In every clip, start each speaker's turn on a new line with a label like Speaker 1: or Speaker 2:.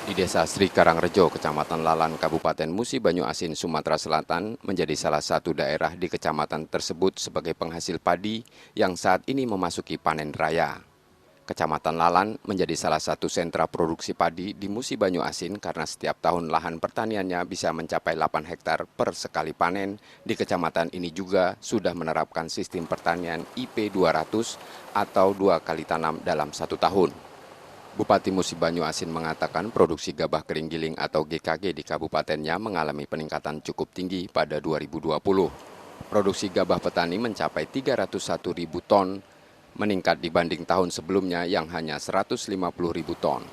Speaker 1: Di Desa Sri Karangrejo, Kecamatan Lalan, Kabupaten Musi Banyu Asin, Sumatera Selatan, menjadi salah satu daerah di kecamatan tersebut sebagai penghasil padi yang saat ini memasuki panen raya. Kecamatan Lalan menjadi salah satu sentra produksi padi di Musi Banyu Asin karena setiap tahun lahan pertaniannya bisa mencapai 8 hektar per sekali panen. Di kecamatan ini juga sudah menerapkan sistem pertanian IP 200 atau 2 kali tanam dalam 1 tahun. Bupati Musi Banyu Asin mengatakan produksi gabah kering giling atau GKG di kabupatennya mengalami peningkatan cukup tinggi pada 2020. Produksi gabah petani mencapai 301 ribu ton, meningkat dibanding tahun sebelumnya yang hanya 150 ribu ton.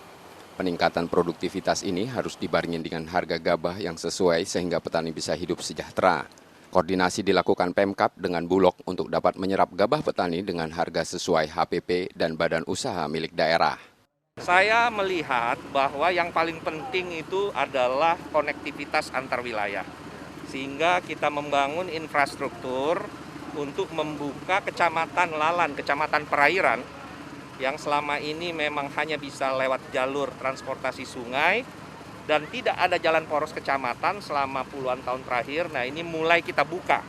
Speaker 1: Peningkatan produktivitas ini harus dibarengi dengan harga gabah yang sesuai sehingga petani bisa hidup sejahtera. Koordinasi dilakukan Pemkab dengan Bulog untuk dapat menyerap gabah petani dengan harga sesuai HPP dan badan usaha milik daerah.
Speaker 2: Saya melihat bahwa yang paling penting itu adalah konektivitas antar wilayah. Sehingga kita membangun infrastruktur untuk membuka Kecamatan Lalan, Kecamatan Perairan, yang selama ini memang hanya bisa lewat jalur transportasi sungai dan tidak ada jalan poros kecamatan selama puluhan tahun terakhir. Nah, ini mulai kita buka.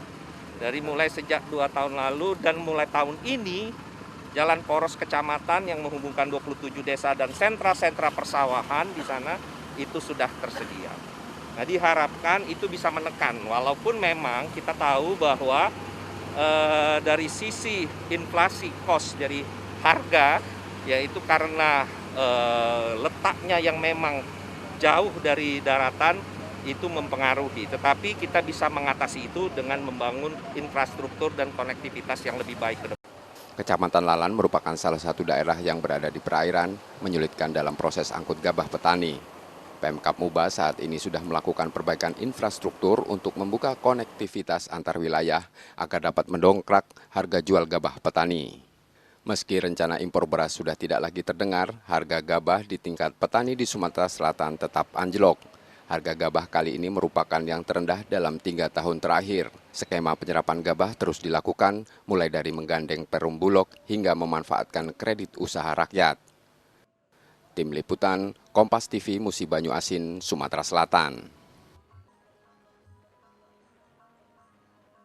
Speaker 2: Mulai sejak 2 tahun lalu dan mulai tahun ini, jalan poros kecamatan yang menghubungkan 27 desa dan sentra-sentra persawahan di sana itu sudah tersedia. Nah, diharapkan itu bisa menekan, walaupun memang kita tahu bahwa dari sisi inflasi cost dari harga, yaitu karena letaknya yang memang jauh dari daratan, itu mempengaruhi. Tetapi kita bisa mengatasi itu dengan membangun infrastruktur dan konektivitas yang lebih baik ke depan.
Speaker 1: Kecamatan Lalan merupakan salah satu daerah yang berada di perairan, menyulitkan dalam proses angkut gabah petani. Pemkab Muba saat ini sudah melakukan perbaikan infrastruktur untuk membuka konektivitas antar wilayah agar dapat mendongkrak harga jual gabah petani. Meski rencana impor beras sudah tidak lagi terdengar, harga gabah di tingkat petani di Sumatera Selatan tetap anjlok. Harga gabah kali ini merupakan yang terendah dalam 3 tahun terakhir. Skema penyerapan gabah terus dilakukan, mulai dari menggandeng Perum Bulog hingga memanfaatkan kredit usaha rakyat. Tim Liputan, Kompas TV, Musi Banyu Asin, Sumatera Selatan.